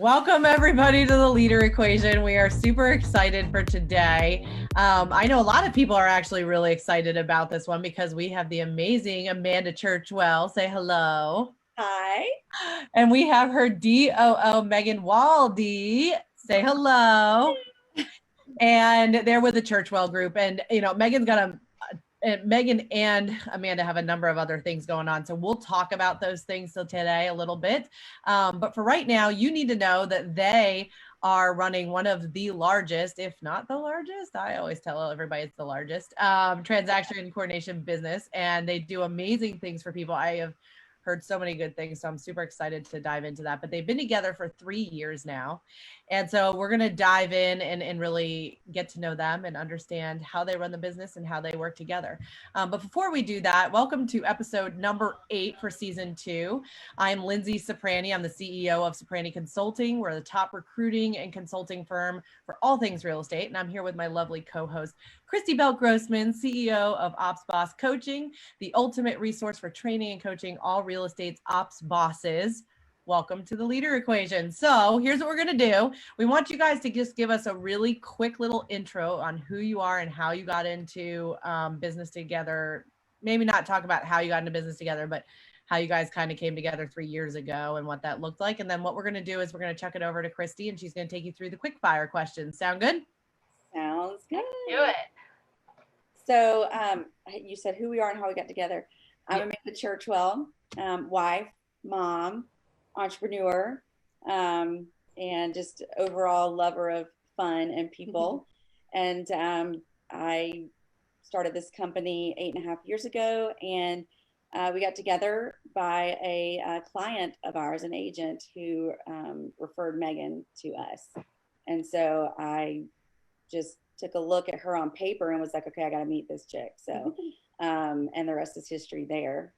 Welcome everybody to the Leader Equation. We are super excited for today. I know a lot of people are actually really excited about this one because we have the amazing Amanda Churchwell. Say hello. Hi. And we have her DOO Megan Waelde. Say hello. And they're with the Churchwell Group. And, you know, Megan and Amanda have a number of other things going on. So we'll talk about those things today a little bit. But for right now, you need to know that they are running one of the largest, if not the largest, I always tell everybody it's the largest, transaction and coordination business. And they do amazing things for people. I have heard so many good things. So I'm super excited to dive into that. But they've been together for 3 years now. And so we're going to dive in and really get to know them and understand how they run the business and how they work together. But before we do that, welcome to episode number 8 for season 2. I'm Linzee Ciprani. I'm the CEO of Ciprani Consulting. We're the top recruiting and consulting firm for all things real estate. And I'm here with my lovely co-host, Christy Grossman, CEO of Ops Boss Coaching, the ultimate resource for training and coaching all real estate's ops bosses. Welcome to the Leader Equation. So here's what we're going to do. We want you guys to just give us a really quick little intro on who you are and how you got into business together. Maybe not talk about how you got into business together, but how you guys kind of came together 3 years ago and what that looked like. And then what we're going to do is we're going to chuck it over to Christy and she's going to take you through the quick fire questions. Sound good? Sounds good. Do it. So you said who we are and how we got together. I'm Amanda Churchwell, wife, mom, entrepreneur, and just overall lover of fun and people. And I started this company 8.5 years ago, and we got together by a client of ours, an agent who referred Megan to us. And so I just took a look at her on paper and was like, okay, I got to meet this chick. So, and the rest is history there.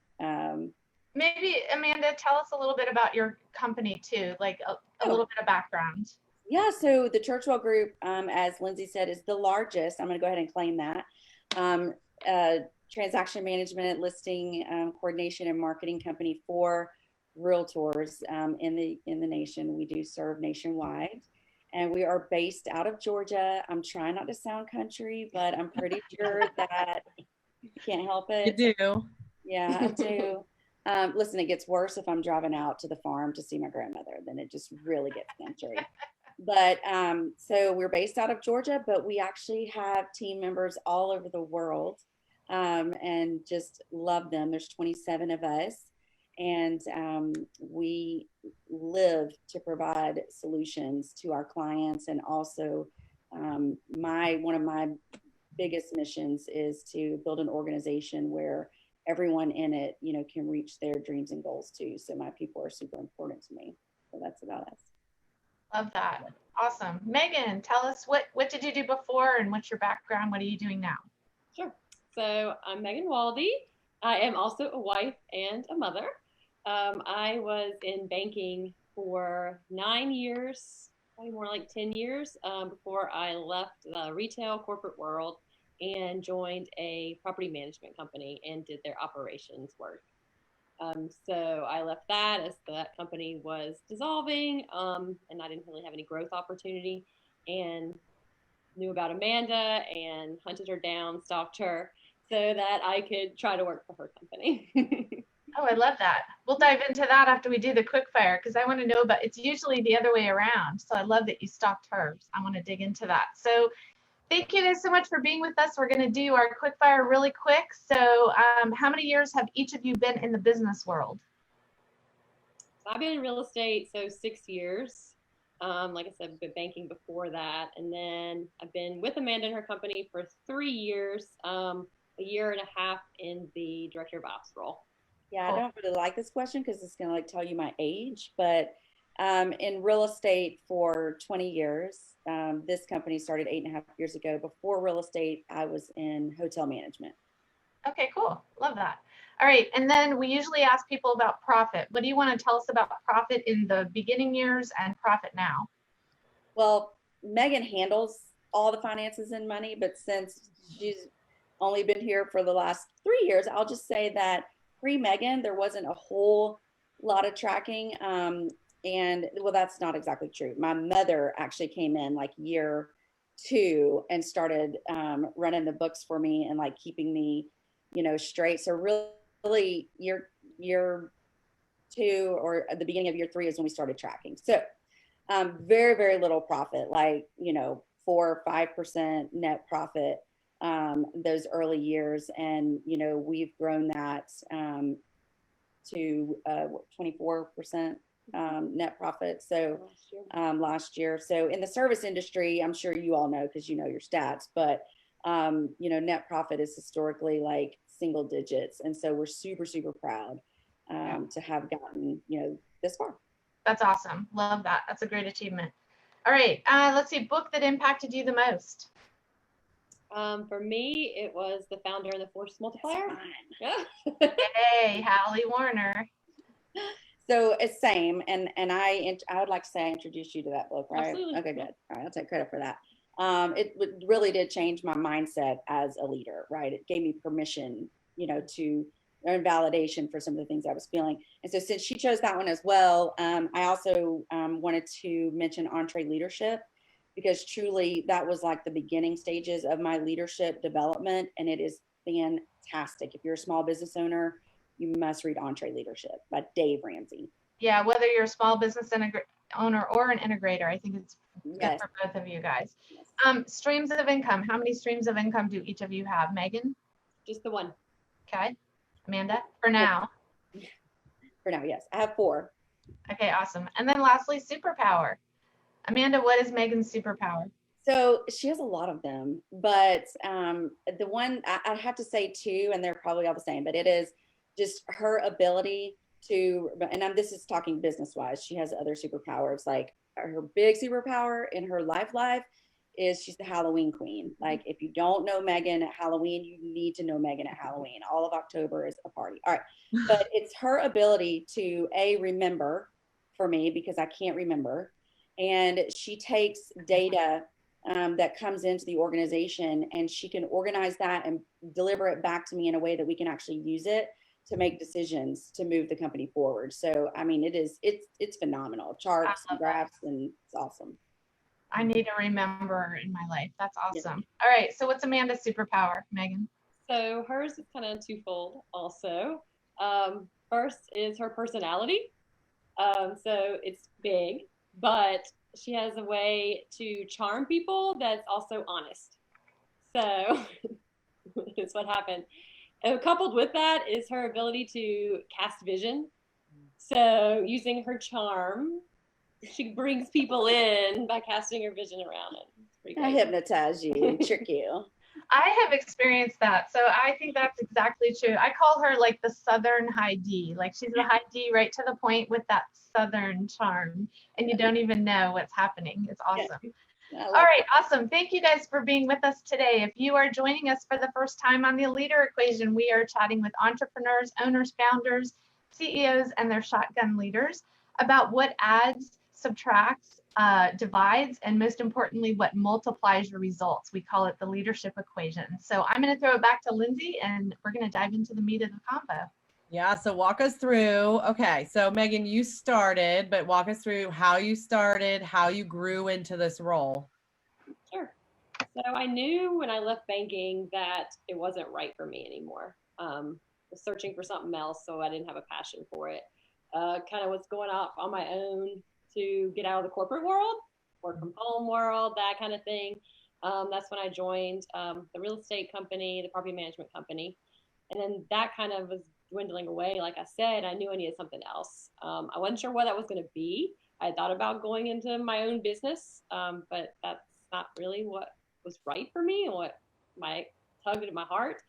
Maybe Amanda, tell us a little bit about your company too, like a little bit of background. Yeah, so the Churchwell Group, as Linzee said, is the largest. I'm going to go ahead and claim that. Transaction management, listing, coordination, and marketing company for realtors in the nation. We do serve nationwide, and we are based out of Georgia. I'm trying not to sound country, but I'm pretty sure that you can't help it. You do. Yeah, I do. Listen, it gets worse if I'm driving out to the farm to see my grandmother. Then it just really gets country. But so we're based out of Georgia, but we actually have team members all over the world, and just love them. There's 27 of us, and we live to provide solutions to our clients. And also one of my biggest missions is to build an organization where everyone in it, can reach their dreams and goals too. So my people are super important to me. So that's about us. Love that. Awesome. Megan, tell us what did you do before and what's your background? What are you doing now? Sure. So I'm Megan Waelde. I am also a wife and a mother. I was in banking for 9 years, probably more like 10 years, before I left the retail corporate world and joined a property management company and did their operations work. So I left that as that company was dissolving, and I didn't really have any growth opportunity, and knew about Amanda and hunted her down, stalked her, so that I could try to work for her company. Oh, I love that. We'll dive into that after we do the quick fire, because I want to know about, it's usually the other way around. So I love that you stalked her. I want to dig into that. So thank you guys so much for being with us. We're going to do our quick fire really quick. So how many years have each of you been in the business world? So I've been in real estate, so 6 years. Like I said, I've been banking before that. And then I've been with Amanda and her company for 3 years, a year and a half in the director of ops role. Yeah, I don't really like this question because it's going to tell you my age, but in real estate for 20 years. This company started 8.5 years ago. Before real estate, I was in hotel management. Okay, cool. Love that. All right. And then we usually ask people about profit. What do you want to tell us about profit in the beginning years and profit now? Well, Megan handles all the finances and money, but since she's only been here for the last 3 years, I'll just say that pre-Megan, there wasn't a whole lot of tracking. And well, that's not exactly true. My mother actually came in like year 2 and started running the books for me and like keeping me, straight. So really year 2 or at the beginning of year 3 is when we started tracking. So very, very little profit, like, 4 or 5% net profit those early years. And, we've grown that to 24% net profit. So last year. So in the service industry, I'm sure you all know, because you know your stats, but net profit is historically like single digits. And so we're super, super proud to have gotten, this far. That's awesome. Love that. That's a great achievement. All right. Let's see. Book that impacted you the most. For me, it was The Founder and the Force Multiplier. Yeah. Hey, Hallie Warner. So it's same, and I would like to say I introduced you to that book, right? Absolutely. Okay, good. All right, I'll take credit for that. It really did change my mindset as a leader, right? It gave me permission, to earn validation for some of the things I was feeling. And so since she chose that one as well, I also wanted to mention EntreLeadership, because truly that was like the beginning stages of my leadership development, and it is fantastic. If you're a small business owner, you must read EntreLeadership by Dave Ramsey. Yeah, whether you're a small business owner or an integrator, I think it's good Yes. for both of you guys. Yes. Streams of income. How many streams of income do each of you have? Megan? Just the one. Okay. Amanda? For now. For now, yes. I have 4. Okay, awesome. And then lastly, superpower. Amanda, what is Megan's superpower? So she has a lot of them, but the one I have to say 2, and they're probably all the same, but it is just her ability to, and this is talking business-wise, she has other superpowers. Like her big superpower in her life is she's the Halloween queen. Like if you don't know Megan at Halloween, you need to know Megan at Halloween. All of October is a party. All right. But it's her ability to remember for me, because I can't remember. And she takes data that comes into the organization, and she can organize that and deliver it back to me in a way that we can actually use it to make decisions to move the company forward. So, I mean, it's phenomenal. Charts and graphs, and it's awesome. I need to remember in my life. That's awesome. Yeah. All right. So what's Amanda's superpower, Megan? So hers is kind of twofold also. First is her personality. So it's big, but she has a way to charm people that's also honest. So that's what happened. And coupled with that is her ability to cast vision. So using her charm, she brings people in by casting her vision around it. I hypnotize you and trick you. I have experienced that. So I think that's exactly true. I call her like the Southern high D. Like she's the high D right to the point with that Southern charm. And you don't even know what's happening. It's awesome. All right, awesome. Thank you guys for being with us today. If you are joining us for the first time on the Leader Equation, we are chatting with entrepreneurs, owners, founders, CEOs, and their shotgun leaders about what adds, subtracts, divides, and most importantly, what multiplies your results. We call it the leadership equation. So I'm going to throw it back to Lindsay, and we're going to dive into the meat of the combo. Yeah, so walk us through. Okay, so Megan, you started, but walk us through how you started, how you grew into this role. Sure. So I knew when I left banking that it wasn't right for me anymore. I was searching for something else, so I didn't have a passion for it. Kind of was going off on my own to get out of the corporate world, work from home world, that kind of thing. That's when I joined the real estate company, the property management company. And then that kind of was dwindling away. Like I said, I knew I needed something else. I wasn't sure what that was going to be. I thought about going into my own business, but that's not really what was right for me and what tugged at my heart.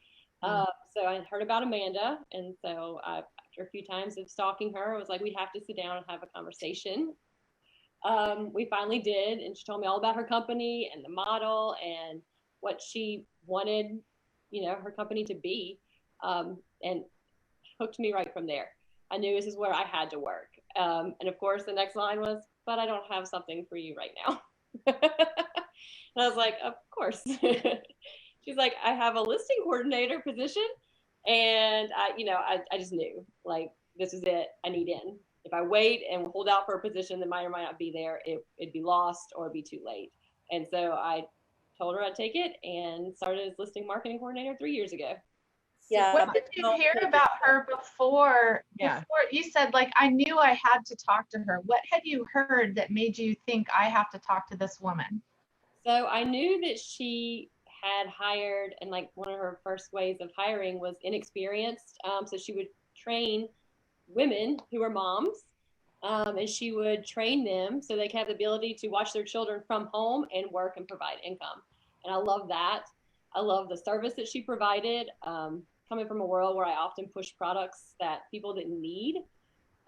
So I heard about Amanda. And so after a few times of stalking her, I was like, we have to sit down and have a conversation. We finally did. And she told me all about her company and the model and what she wanted, her company to be. And hooked me right from there. I knew this is where I had to work. And of course, the next line was, but I don't have something for you right now. And I was like, of course. She's like, I have a listing coordinator position. And I just knew, like, this is it. I need in. if I wait and hold out for a position that might or might not be there, it'd be lost or it'd be too late. And so I told her I'd take it and started as listing marketing coordinator 3 years ago. Yeah. What did you hear about her before? Yeah. Before you said, like, I knew I had to talk to her. What had you heard that made you think I have to talk to this woman? So I knew that she had hired, and like one of her first ways of hiring was inexperienced. So she would train women who are moms, and she would train them so they can have the ability to watch their children from home and work and provide income. And I love that. I love the service that she provided. Coming from a world where I often push products that people didn't need,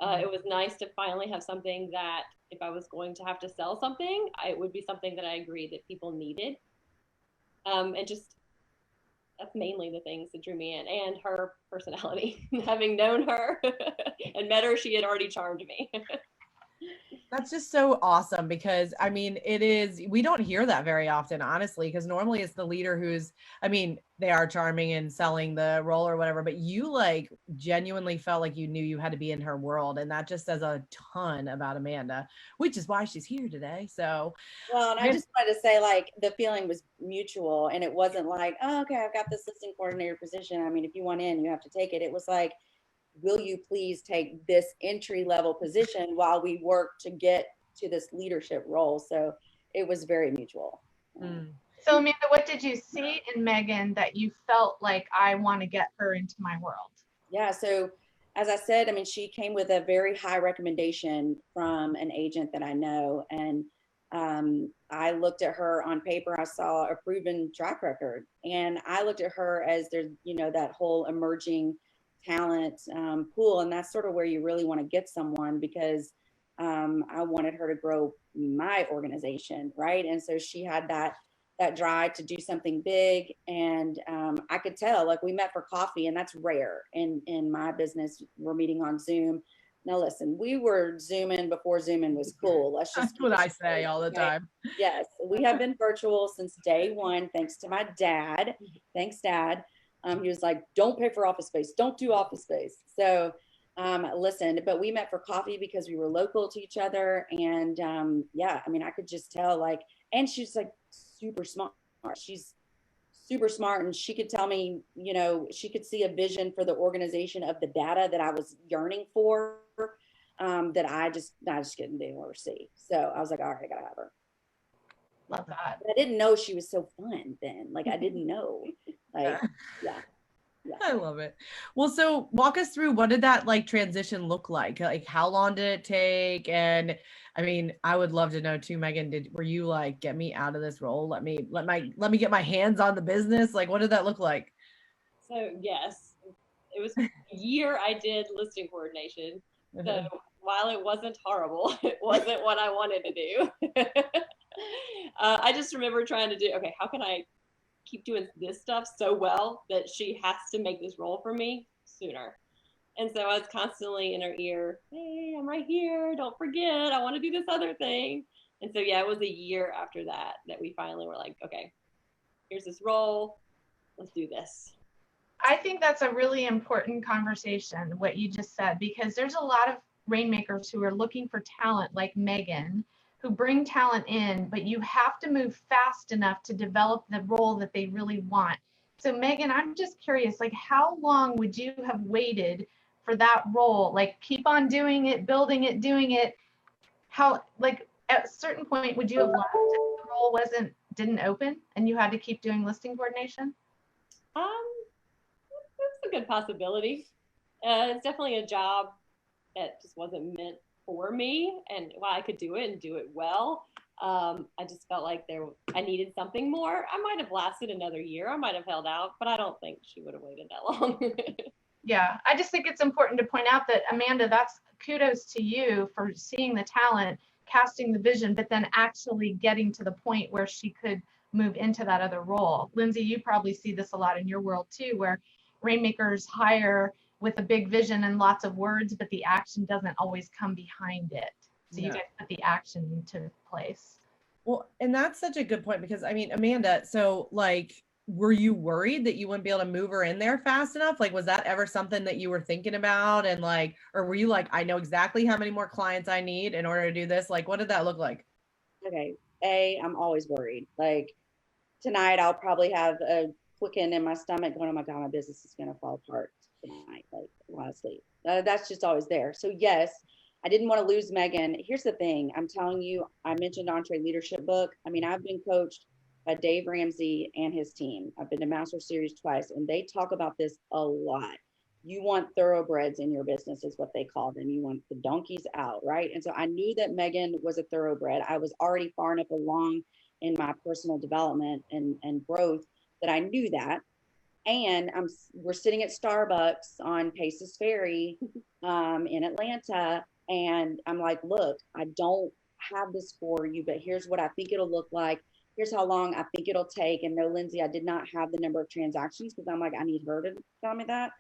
it was nice to finally have something that if I was going to have to sell something, it would be something that I agreed that people needed. And just that's mainly the things that drew me in, and her personality. Having known her and met her, she had already charmed me. That's just so awesome because I mean, we don't hear that very often, honestly, because normally it's the leader who's, I mean, they are charming and selling the role or whatever, but you like genuinely felt like you knew you had to be in her world. And that just says a ton about Amanda, which is why she's here today. So, well, and I just wanted to say, like, the feeling was mutual, and it wasn't like, oh, okay, I've got this listing coordinator position. I mean, if you want in, you have to take it. It was like, will you please take this entry level position while we work to get to this leadership role? So it was very mutual. So Amanda, what did you see in Megan that you felt like I want to get her into my world? Yeah, so as I said, I mean, she came with a very high recommendation from an agent that I know. And I looked at her on paper, I saw a proven track record. And I looked at her as there's, you know, that whole emerging talent pool, and that's sort of where you really want to get someone, because I wanted her to grow my organization, right? And so she had that drive to do something big, and I could tell. Like, we met for coffee, and that's rare in my business. We're meeting on Zoom. Now listen, we were Zooming before Zooming was cool. Let's just that's what I say all the time. Yes, we have been virtual since day one, thanks to my dad. Thanks, Dad. He was like, don't pay for office space. Don't do office space. So listen, but we met for coffee because we were local to each other. And yeah, I mean, I could just tell, like, and she's like super smart. She's super smart. And she could tell me, you know, she could see a vision for the organization of the data that I was yearning for, that I just didn't ever see. So I was like, all right, I gotta have her. Love that. I didn't know she was so fun then. Like, I didn't know. Like, yeah. I love it. Well, so walk us through, what did that like transition look like? Like, how long did it take? And I mean, I would love to know too, Megan, were you like, get me out of this role? Let me get my hands on the business. Like, what did that look like? So yes, it was a year I did listing coordination. So while it wasn't horrible, it wasn't what I wanted to do. I just remember trying to do, okay, how can I keep doing this stuff so well that she has to make this role for me sooner? And so I was constantly in her ear, hey, I'm right here. Don't forget, I want to do this other thing. And so, yeah, it was a year after that we finally were like, okay, here's this role. Let's do this. I think that's a really important conversation, what you just said, because there's a lot of rainmakers who are looking for talent like Megan, who bring talent in, but you have to move fast enough to develop the role that they really want. So Megan, I'm just curious, like, how long would you have waited for that role? Like, keep on doing it, building it, doing it. How, like, at a certain point, would you have left if the role didn't open and you had to keep doing listing coordination? That's a good possibility. It's definitely a job that just wasn't meant for me, and while I could do it and do it well, I just felt like I needed something more. I might have lasted another year. I might have held out, but I don't think she would have waited that long. Yeah, I just think it's important to point out that, Amanda, that's kudos to you for seeing the talent, casting the vision, but then actually getting to the point where she could move into that other role. Linzee, you probably see this a lot in your world too, where rainmakers hire with a big vision and lots of words, but the action doesn't always come behind it. So you guys put the action into place. Well, and that's such a good point, because I mean, Amanda, so like, were you worried that you wouldn't be able to move her in there fast enough? Like, was that ever something that you were thinking about? And like, or were you like, I know exactly how many more clients I need in order to do this? Like, what did that look like? Okay. I'm always worried. Like tonight, I'll probably have a quicken in my stomach going, oh my God, my business is going to fall apart tonight. Like, while I sleep. That's just always there. So yes, I didn't want to lose Megan. Here's the thing. I'm telling you, I mentioned Entree Leadership book. I mean, I've been coached by Dave Ramsey and his team. I've been to Master Series twice, and they talk about this a lot. You want thoroughbreds in your business is what they call them. You want the donkeys out, right? And so I knew that Megan was a thoroughbred. I was already far enough along in my personal development and growth that I knew that. And we're sitting at Starbucks on Paces Ferry in Atlanta. And I'm like, look, I don't have this for you, but here's what I think it'll look like. Here's how long I think it'll take. And no, Lindsay, I did not have the number of transactions because I'm like, I need her to tell me that.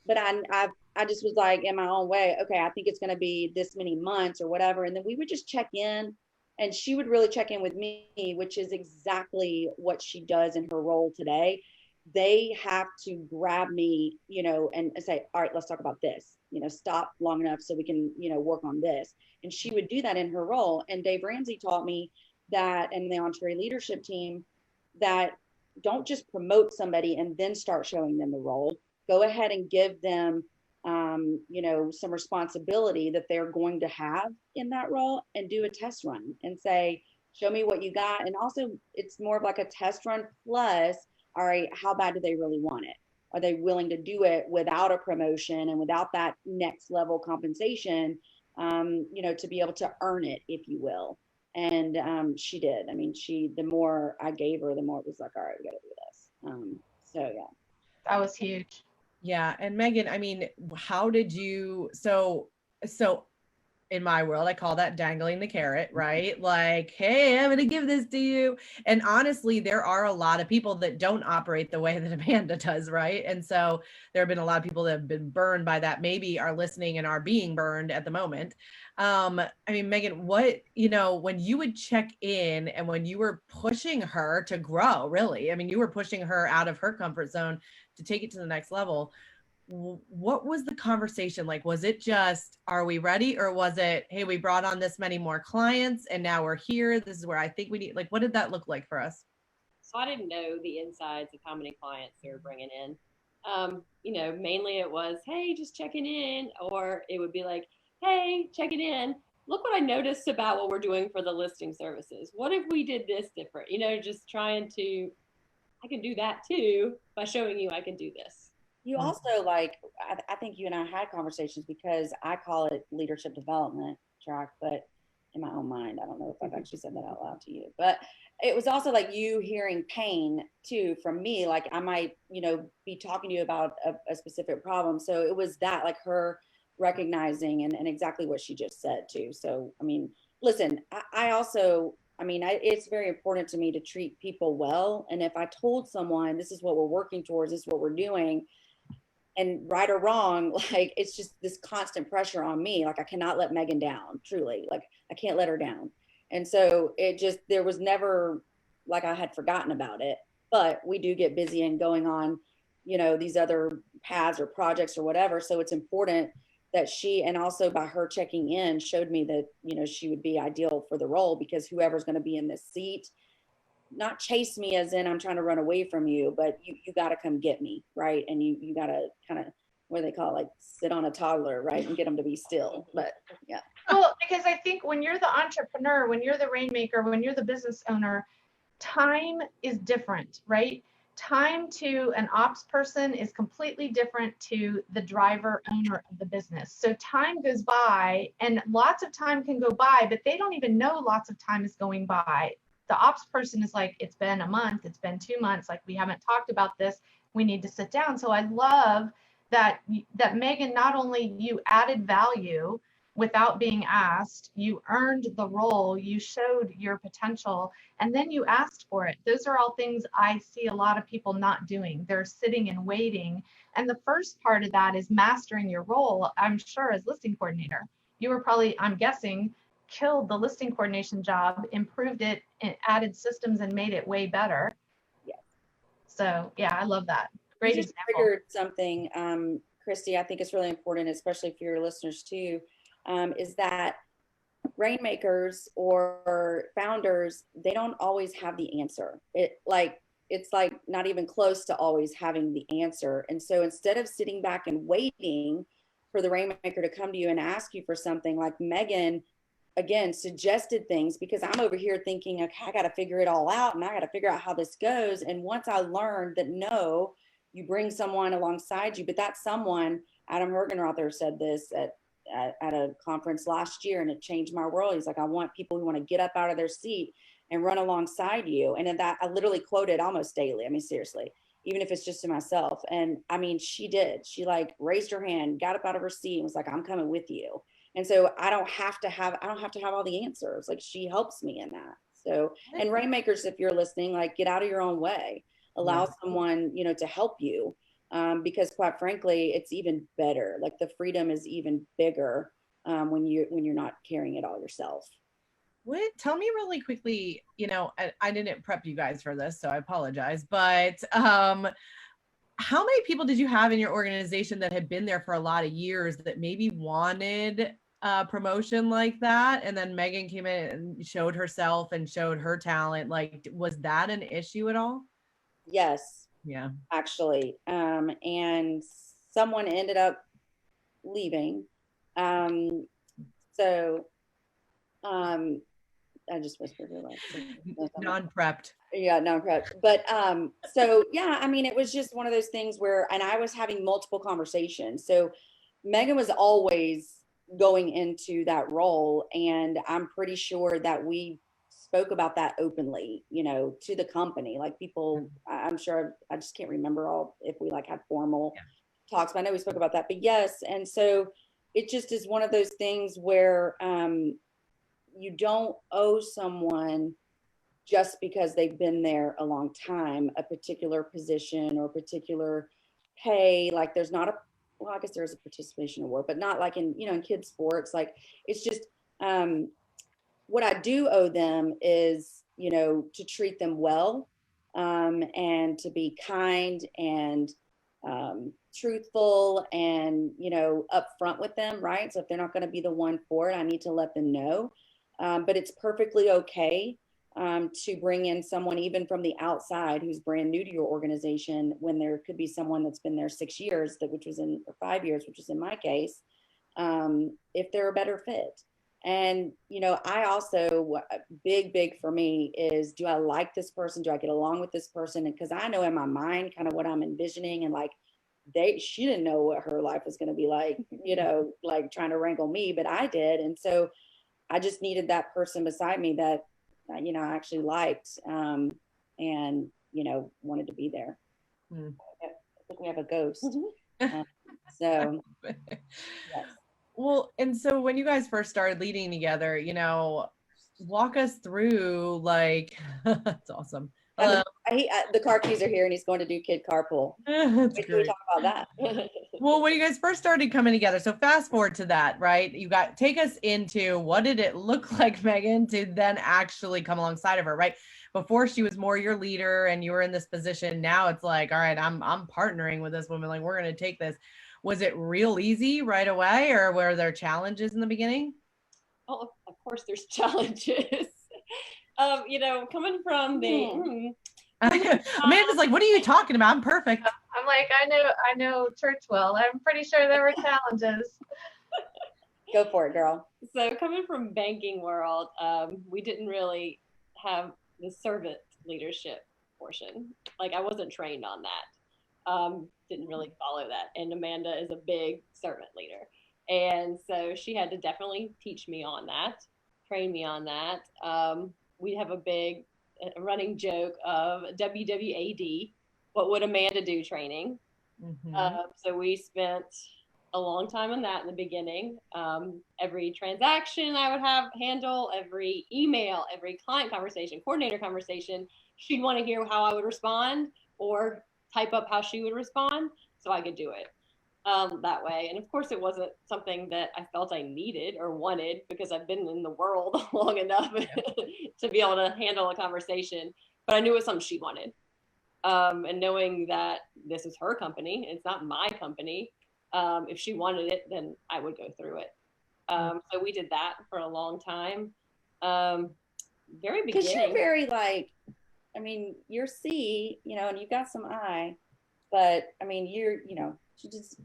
But I just was like in my own way, okay, I think it's going to be this many months or whatever. And then we would just check in, and she would really check in with me, which is exactly what she does in her role today. They have to grab me, and say, all right, let's talk about this, stop long enough so we can, work on this. And she would do that in her role. And Dave Ramsey taught me that, and the Entree Leadership team, that don't just promote somebody and then start showing them the role. Go ahead and give them, some responsibility that they're going to have in that role, and do a test run and say, show me what you got. And also it's more of like a test run plus, all right, how bad do they really want it? Are they willing to do it without a promotion and without that next level compensation, to be able to earn it, if you will. And she did. I mean, the more I gave her, the more it was like, all right, we got to do this. So yeah. That was huge. Yeah. And Megan, I mean, how did you, so in my world, I call that dangling the carrot, right? Like, hey, I'm going to give this to you. And honestly, there are a lot of people that don't operate the way that Amanda does, right? And so there have been a lot of people that have been burned by that, maybe are listening and are being burned at the moment. I mean, Megan, when you would check in and when you were pushing her to grow, really, I mean, you were pushing her out of her comfort zone to take it to the next level. What was the conversation like? Was it just, are we ready? Or was it, hey, we brought on this many more clients and now we're here. This is where I think we need, like, what did that look like for us? So I didn't know the insides of how many clients they were bringing in. Mainly it was, hey, just checking in. Or it would be like, hey, checking in. Look what I noticed about what we're doing for the listing services. What if we did this different? Just trying to, I can do that too by showing you I can do this. You also, like, I think you and I had conversations, because I call it leadership development track, but in my own mind, I don't know if I've actually said that out loud to you, but it was also like you hearing pain too from me. Like I might, be talking to you about a specific problem. So it was that, like, her recognizing and exactly what she just said too. So, I mean, listen, I also, it's very important to me to treat people well. And if I told someone, this is what we're working towards, this is what we're doing, and right or wrong, like, it's just this constant pressure on me. Like, I cannot let Megan down, truly. Like, I can't let her down. And so there was never like I had forgotten about it, but we do get busy and going on, these other paths or projects or whatever. So it's important that and also by her checking in, showed me that, she would be ideal for the role, because whoever's going to be in this seat, not chase me as in I'm trying to run away from you, but you got to come get me, right? And you got to kind of, what do they call it, like sit on a toddler, right? And get them to be still. But yeah. Well, because I think when you're the entrepreneur, when you're the rainmaker, when you're the business owner, time is different, right? Time to an ops person is completely different to the driver owner of the business. So time goes by, and lots of time can go by, but they don't even know lots of time is going by. The ops person is like, it's been a month, it's been 2 months, like we haven't talked about this, we need to sit down. So I love that Megan, not only you added value without being asked, you earned the role, you showed your potential, and then you asked for it. Those are all things I see a lot of people not doing. They're sitting and waiting. And the first part of that is mastering your role. I'm sure as listing coordinator, you were probably, I'm guessing, killed the listing coordination job, improved it, and added systems and made it way better. Yes. So yeah, I love that. Great You just example. triggered something, Christy. I think it's really important, especially for your listeners too, is that rainmakers or founders, they don't always have the answer. It's like not even close to always having the answer. And so instead of sitting back and waiting for the rainmaker to come to you and ask you for something, like Megan again suggested things, because I'm over here thinking, okay, I got to figure it all out and I got to figure out how this goes. And once I learned that no, you bring someone alongside you, but that someone, Adam Hergenrother said this at a conference last year, and it changed my world. He's like, I want people who want to get up out of their seat and run alongside you. And in that, I literally quote it almost daily. I mean, seriously, even if it's just to myself. And I mean, she did. She like raised her hand, got up out of her seat, and was like, I'm coming with you. And so I don't have to have all the answers. Like, she helps me in that. So, and rainmakers, if you're listening, like, get out of your own way. Allow someone, you know, to help you. Because quite frankly, it's even better. Like, the freedom is even bigger when you're not carrying it all yourself. Tell me really quickly, you know, I didn't prep you guys for this, so I apologize, but how many people did you have in your organization that had been there for a lot of years that maybe wanted a promotion like that? And then Megan came in and showed herself and showed her talent. Like, was that an issue at all? Yes. Yeah. Actually. And someone ended up leaving. I just whispered her life. Non-prepped. Yeah, non-prepped. But so yeah, I mean, it was just one of those things where, and I was having multiple conversations. So Megan was always going into that role, and I'm pretty sure that we spoke about that openly, you know, to the company. Like, people, I'm sure, I just can't remember all if we like had formal talks, but I know we spoke about that. But yes, and so it just is one of those things where you don't owe someone, just because they've been there a long time, a particular position or particular pay. Like, there's not well, I guess there's a participation award, but not like in, you know, in kids sports. Like, it's just, what I do owe them is, you know, to treat them well, and to be kind and truthful and, you know, upfront with them, right? So if they're not going to be the one for it, I need to let them know. But it's perfectly okay to bring in someone even from the outside who's brand new to your organization, when there could be someone that's been there 6 years, or 5 years, which is in my case, if they're a better fit. And, you know, I also, big for me is, do I like this person? Do I get along with this person? And because I know in my mind kind of what I'm envisioning, and like, she didn't know what her life was going to be like, you know, like trying to wrangle me, but I did. And so I just needed that person beside me that, you know, I actually liked, and, you know, wanted to be there. I think we have a ghost. So, yes. Well, and so when you guys first started leading together, you know, walk us through, like, that's awesome. The car keys are here, and he's going to do kid carpool. That's Wait till we great. talk about that. Well, when you guys first started coming together, so fast forward to that, right? Take us into, what did it look like, Megan, to then actually come alongside of her, right? Before, she was more your leader and you were in this position. Now it's like, all right, I'm partnering with this woman. Like, we're going to take this. Was it real easy right away, or were there challenges in the beginning? Oh, of course there's challenges. You know, coming from the Amanda's like, what are you talking about? I'm perfect. I'm like, I know Churchwell. I'm pretty sure there were challenges. Go for it, girl. So coming from banking world, we didn't really have the servant leadership portion. Like, I wasn't trained on that. Didn't really follow that. And Amanda is a big servant leader. And so she had to definitely teach me on that, train me on that. We have a big running joke of WWAD, what would Amanda do training? So we spent a long time on that in the beginning. Every transaction I would handle, every email, every client conversation, coordinator conversation, she'd want to hear how I would respond or type up how she would respond so I could do it that way. And of course, it wasn't something that I felt I needed or wanted, because I've been in the world long enough to be able to handle a conversation, but I knew it was something she wanted. And knowing that this is her company, it's not my company. If she wanted it, then I would go through it. So we did that for a long time. Very Because beginning. you're very like, I mean, you're C, you know, and you've got some I, but I mean, she just,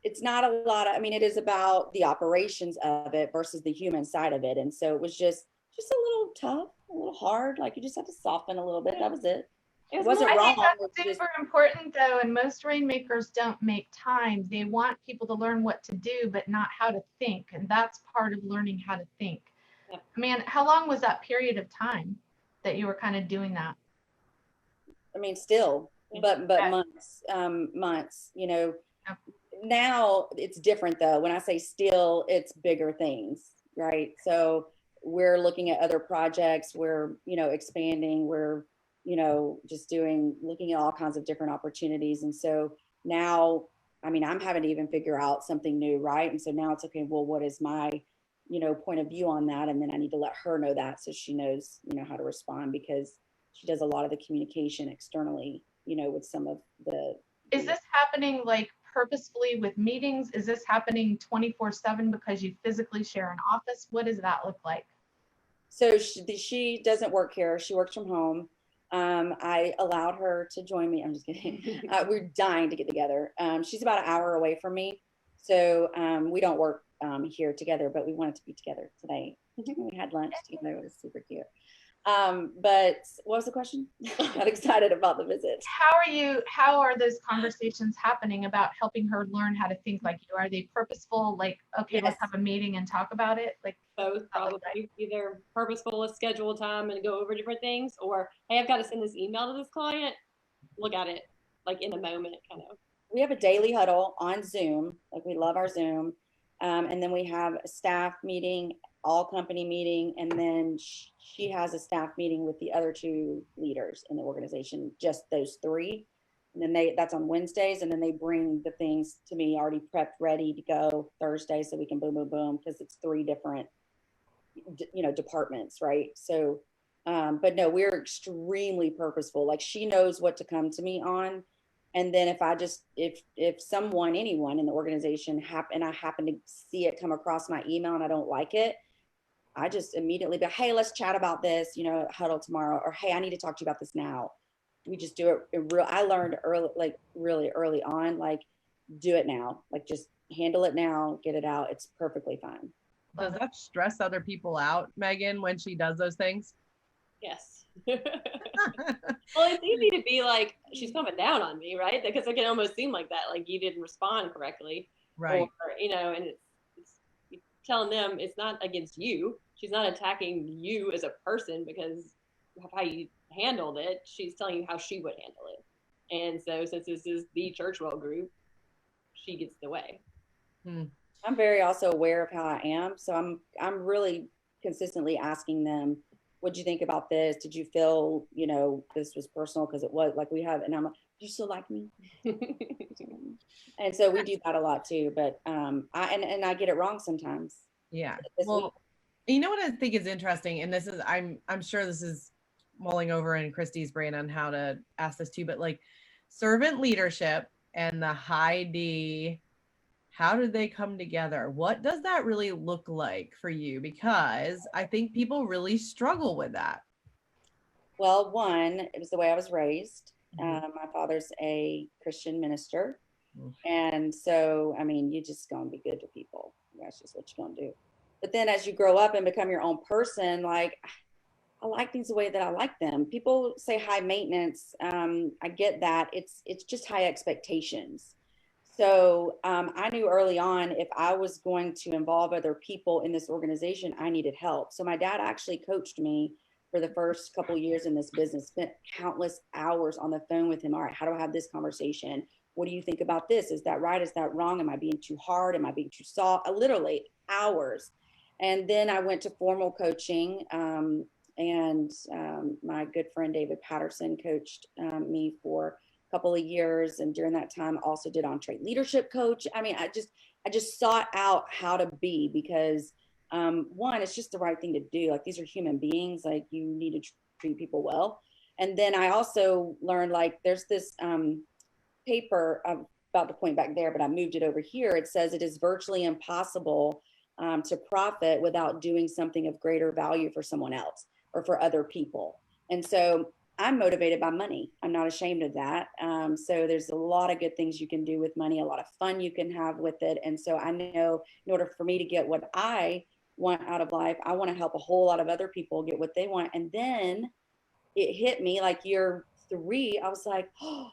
it's not a lot of, I mean, it is about the operations of it versus the human side of it. And so it was just a little tough, a little hard. Like you just had to soften a little bit. That was it. It wasn't I wrong. think that's super important though, and most rainmakers don't make time. They want people to learn what to do, but not how to think, and that's part of learning how to think. Yeah. Man, how long was that period of time that you were kind of doing that? I mean, still, but months, you know. Yeah. Now it's different though. When I say still, it's bigger things, right? So we're looking at other projects. We're, you know, expanding. We're, you know, just looking at all kinds of different opportunities. And so now, I mean, I'm having to even figure out something new, right? And so now it's okay, well, what is my, you know, point of view on that? And then I need to let her know that so she knows, you know, how to respond, because she does a lot of the communication externally, you know, with some of the. Is this happening like purposefully with meetings? Is this happening 24/7 because you physically share an office? What does that look like? So she doesn't work here. She works from home. I allowed her to join me. I'm just kidding. We're dying to get together. She's about an hour away from me. So we don't work here together, but we wanted to be together today. We had lunch together. It was super cute. But what was the question? I got excited about the visit. How are those conversations happening about helping her learn how to think like you? Are they purposeful, like, okay, Yes. Let's have a meeting and talk about it? Like Both, probably. Either purposeful, let's schedule time and go over different things, or hey, I've got to send this email to this client. Look at it like in the moment, kind of. We have a daily huddle on Zoom. Like, we love our Zoom. And then we have a staff meeting, all company meeting, and then she has a staff meeting with the other two leaders in the organization, just those three. And then that's on Wednesdays, and then they bring the things to me already prepped, ready to go Thursday, so we can boom, boom, boom, because it's three different, you know, departments, right? So, but no, we're extremely purposeful. Like, she knows what to come to me on. And then if anyone in the organization and I happen to see it come across my email and I don't like it, I just immediately be, hey, let's chat about this, you know, huddle tomorrow, or hey, I need to talk to you about this now. We just do it I learned really early on, like, do it now, like, just handle it now, get it out. It's perfectly fine. Does that stress other people out, Megan, when she does those things? Yes. Well, it's easy to be like, she's coming down on me, right? Because it can almost seem like that, like you didn't respond correctly, right? Or, you know, and it's telling them it's not against you. She's not attacking you as a person because of how you handled it. She's telling you how she would handle it. And so, since this is the Churchwell Group, she gets the way. I'm very also aware of how I am, so I'm really consistently asking them, what'd you think about this? Did you feel, you know, this was personal? Because it was, like, we have, and I'm like, do you still like me? And so we do that a lot too, but I get it wrong sometimes. Yeah. Well, you know what I think is interesting, and this is, I'm sure this is mulling over in Christy's brain on how to ask this too, but like, servant leadership and the high D, how did they come together? What does that really look like for you? Because I think people really struggle with that. Well, one, it was the way I was raised. My father's a Christian minister. And so, I mean, you just gonna be good to people. That's just what you're gonna do. But then as you grow up and become your own person, like, I like things the way that I like them. People say high maintenance. I get that. It's just high expectations. So I knew early on, if I was going to involve other people in this organization, I needed help. So my dad actually coached me for the first couple of years in this business, spent countless hours on the phone with him. All right, how do I have this conversation? What do you think about this? Is that right? Is that wrong? Am I being too hard? Am I being too soft? Literally hours. And then I went to formal coaching, and my good friend David Patterson coached me for couple of years, and during that time also did on-trade leadership coach. I mean, I just sought out how to be, because one, it's just the right thing to do. Like, these are human beings, like, you need to treat people well. And then I also learned, like, there's this paper, I'm about to point back there, but I moved it over here. It says it is virtually impossible to profit without doing something of greater value for someone else or for other people. And so I'm motivated by money. I'm not ashamed of that. So there's a lot of good things you can do with money, a lot of fun you can have with it. And so I know in order for me to get what I want out of life, I want to help a whole lot of other people get what they want. And then it hit me like year 3, I was like, oh,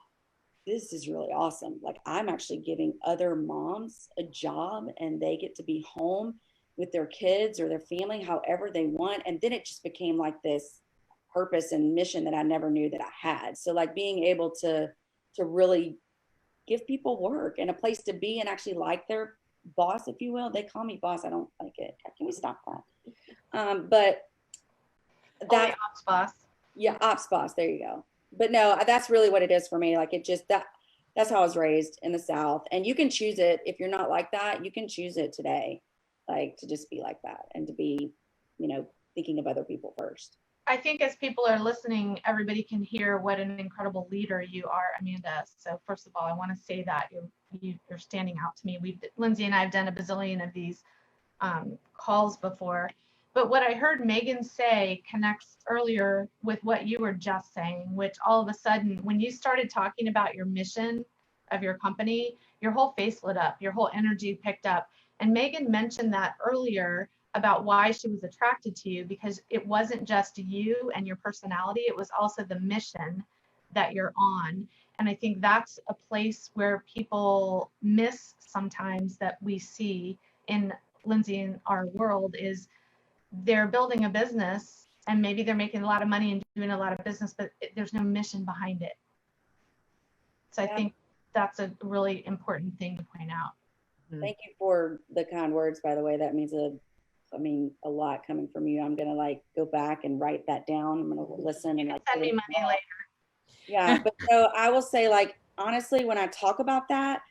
this is really awesome. Like, I'm actually giving other moms a job and they get to be home with their kids or their family, however they want. And then it just became like this purpose and mission that I never knew that I had. So like being able to really give people work and a place to be and actually like their boss, if you will. They call me boss. I don't like it. Can we stop that? But that ops boss. Yeah, ops boss. There you go. But no, that's really what it is for me. Like, it just, that's how I was raised in the South. And you can choose it. If you're not like that, you can choose it today, like to just be like that and to be, thinking of other people first. I think as people are listening, everybody can hear what an incredible leader you are, Amanda. So first of all, I want to say that you're standing out to me. Linzee and I have done a bazillion of these calls before. But what I heard Megan say connects earlier with what you were just saying, which all of a sudden, when you started talking about your mission of your company, your whole face lit up, your whole energy picked up. And Megan mentioned that earlier about why she was attracted to you, because it wasn't just you and your personality, it was also the mission that you're on. And I think that's a place where people miss sometimes, that we see in Linzee in our world, is they're building a business and maybe they're making a lot of money and doing a lot of business, but there's no mission behind it. So I think that's a really important thing to point out. Thank you for the kind words, by the way. That means a lot coming from you. I'm going to go back and write that down. I'm going to listen and send me money later. Yeah. But so I will say, honestly, when I talk about that,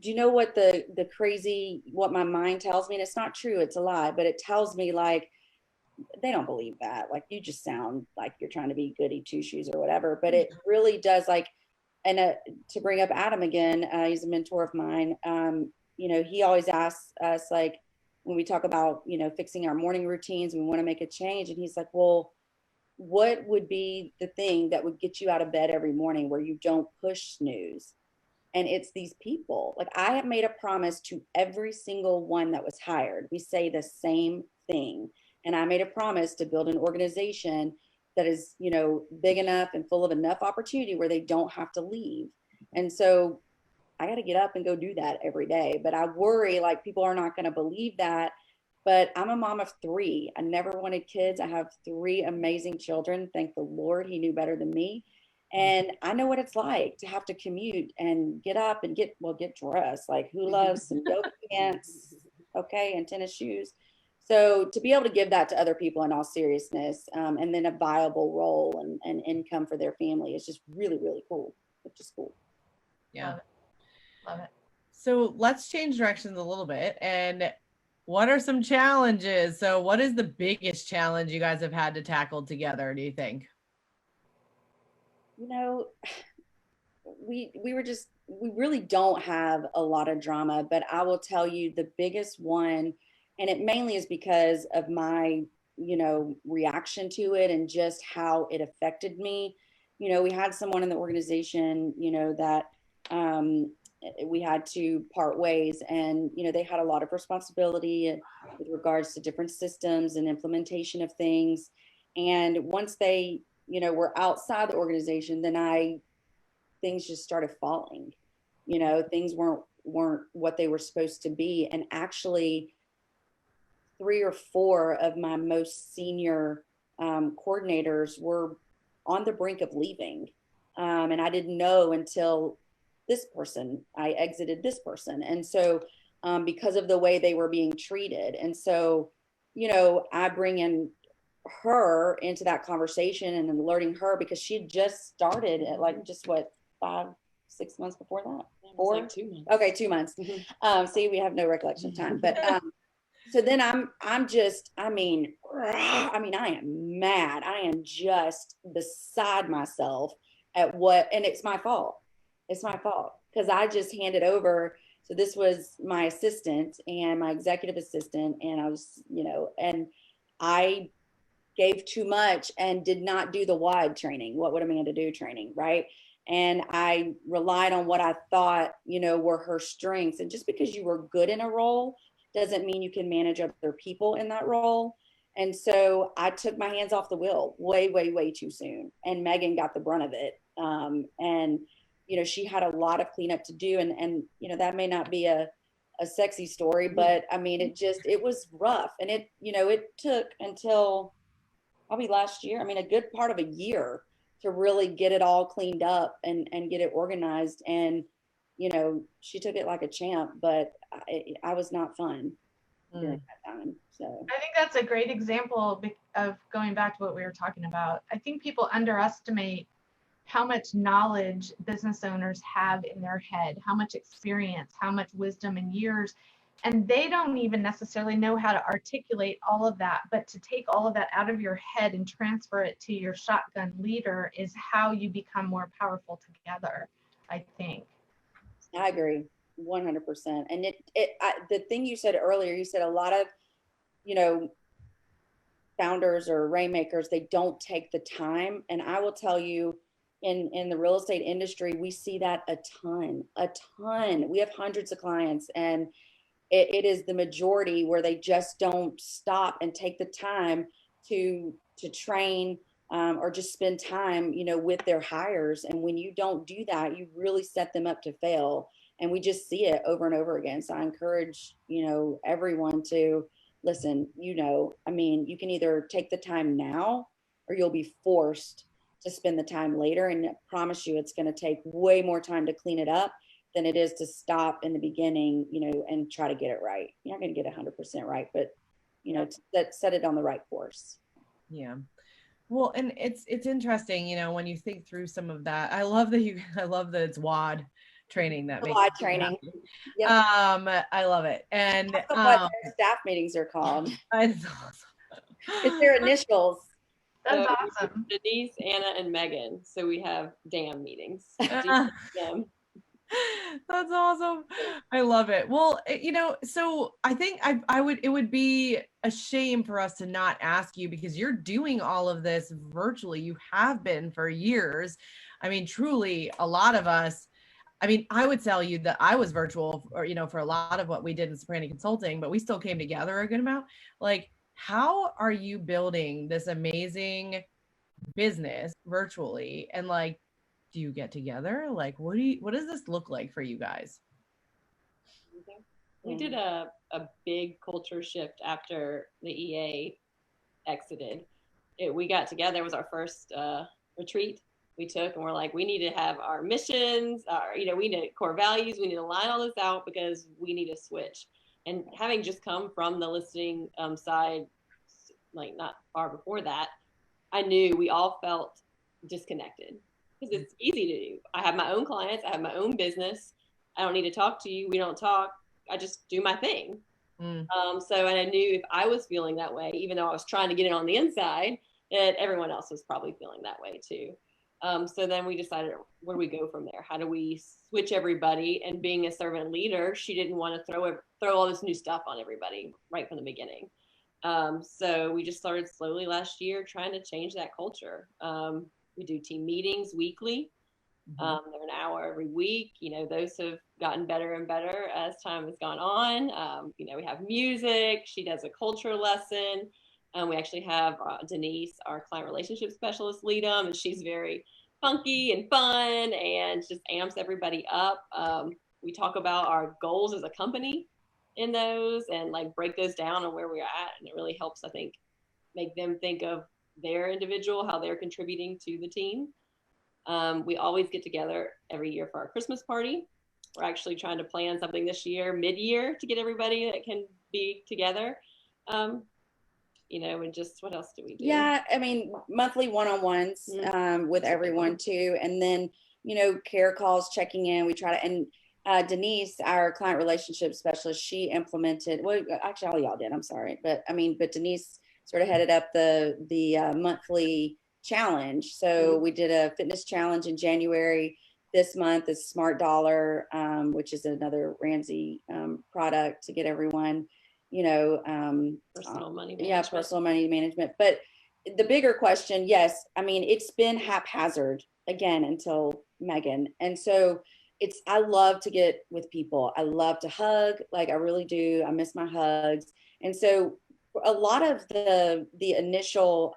do you know what the crazy, what my mind tells me? And it's not true, it's a lie, but it tells me they don't believe that. You just sound like you're trying to be goody two shoes or whatever, but it really does. And to bring up Adam again, he's a mentor of mine. He always asks us, when we talk about, fixing our morning routines, we want to make a change. And he's like, well, what would be the thing that would get you out of bed every morning where you don't push snooze? And it's these people. I have made a promise to every single one that was hired. We say the same thing. And I made a promise to build an organization that is, big enough and full of enough opportunity where they don't have to leave. And so I got to get up and go do that every day. But I worry people are not going to believe that. But I'm a mom of 3. I never wanted kids. I have 3 amazing children. Thank the Lord, he knew better than me. And I know what it's like to have to commute and get up and get dressed. Who loves some yoga pants, and tennis shoes? So to be able to give that to other people in all seriousness, and then a viable role and income for their family is just really, really cool. It's just cool. Yeah. Love it. So let's change directions a little bit. And what are some challenges? So what is the biggest challenge you guys have had to tackle together, do you think? We really don't have a lot of drama, but I will tell you the biggest one, and it mainly is because of my, reaction to it and just how it affected me. We had someone in the organization, that we had to part ways, and, they had a lot of responsibility with regards to different systems and implementation of things. And once they, were outside the organization, then things just started falling. Things weren't what they were supposed to be. And actually 3 or 4 of my most senior coordinators were on the brink of leaving. And I didn't know until I exited this person. And so because of the way they were being treated. And so, I bring in her into that conversation and then alerting her, because she had just started at 5-6 months before that. 4? 2 months. Okay, 2 months. See, we have no recollection of time, but So then I am mad. I am just beside myself at and it's my fault. It's my fault because I just handed over. So this was my assistant and my executive assistant. And I was, and I gave too much and did not do the WIDE training. What would Amanda do training, right? And I relied on what I thought, were her strengths. And just because you were good in a role doesn't mean you can manage other people in that role. And so I took my hands off the wheel way, way, way too soon. And Megan got the brunt of it. And, she had a lot of cleanup to do. And that may not be a sexy story, but I mean, it was rough. And it took until probably last year, a good part of a year to really get it all cleaned up and get it organized. And, she took it like a champ, but I was not fun during that time. So I think that's a great example of going back to what we were talking about. I think people underestimate how much knowledge business owners have in their head, how much experience, how much wisdom and years, and they don't even necessarily know how to articulate all of that. But to take all of that out of your head and transfer it to your shotgun leader is how you become more powerful together, I think. I agree 100%. And the thing you said earlier, you said a lot of, founders or rainmakers, they don't take the time. And I will tell you, in the real estate industry, we see that a ton. We have hundreds of clients, and it is the majority where they just don't stop and take the time to train or just spend time, with their hires. And when you don't do that, you really set them up to fail. And we just see it over and over again. So I encourage, everyone to listen, you can either take the time now or you'll be forced to spend the time later. And I promise you, it's going to take way more time to clean it up than it is to stop in the beginning, and try to get it right. You're not going to get 100% right, but, set it on the right course. Yeah. Well, and it's interesting, when you think through some of that. I love that it's WAD training that makes WAD training. Yep. I love it. And what their staff meetings are called. It's awesome. It's their initials. That's awesome. Denise, Anna, and Megan. So we have DAM meetings. That's awesome. I love it. Well, so I think it would be a shame for us to not ask you, because you're doing all of this virtually. You have been for years. Truly, a lot of us, I would tell you that I was virtual or, for a lot of what we did in Ciprani Consulting, but we still came together a good amount. Like, how are you building this amazing business virtually? And like, do you get together? Like, what does this look like for you guys? We did a big culture shift after the EA exited. We got together. It was our first retreat we took, and we're like, we need to have our missions, we need core values. We need to line all this out because we need to switch. And having just come from the listing side, like not far before that, I knew we all felt disconnected. Because it's easy to do. I have my own clients. I have my own business. I don't need to talk to you. We don't talk. I just do my thing. And I knew if I was feeling that way, even though I was trying to get it on the inside, that everyone else was probably feeling that way too. So then we decided, where do we go from there? How do we switch everybody? And being a servant leader, she didn't want to throw all this new stuff on everybody right from the beginning. So we just started slowly last year trying to change that culture. We do team meetings weekly. They're an hour every week. Those have gotten better and better as time has gone on. We have music. She does a culture lesson. We actually have Denise, our client relationship specialist, lead them, and she's very funky and fun and just amps everybody up. We talk about our goals as a company in those and like break those down and where we're at. And it really helps, I think, make them think of their individual, how they're contributing to the team. We always get together every year for our Christmas party. We're actually trying to plan something this year, mid-year, to get everybody that can be together. And just what else do we do? Yeah, monthly one-on-ones with everyone too. And then, care calls, checking in. We try to, and Denise, our client relationship specialist, she implemented, well, actually all y'all did, I'm sorry. But Denise sort of headed up the monthly challenge. So we did a fitness challenge in January. This month is Smart Dollar, which is another Linzee product to get everyone, Personal money management. Yeah, personal money management. But the bigger question, yes, I mean, it's been haphazard again until Megan. And so I love to get with people. I love to hug, like I really do. I miss my hugs. And so a lot of the initial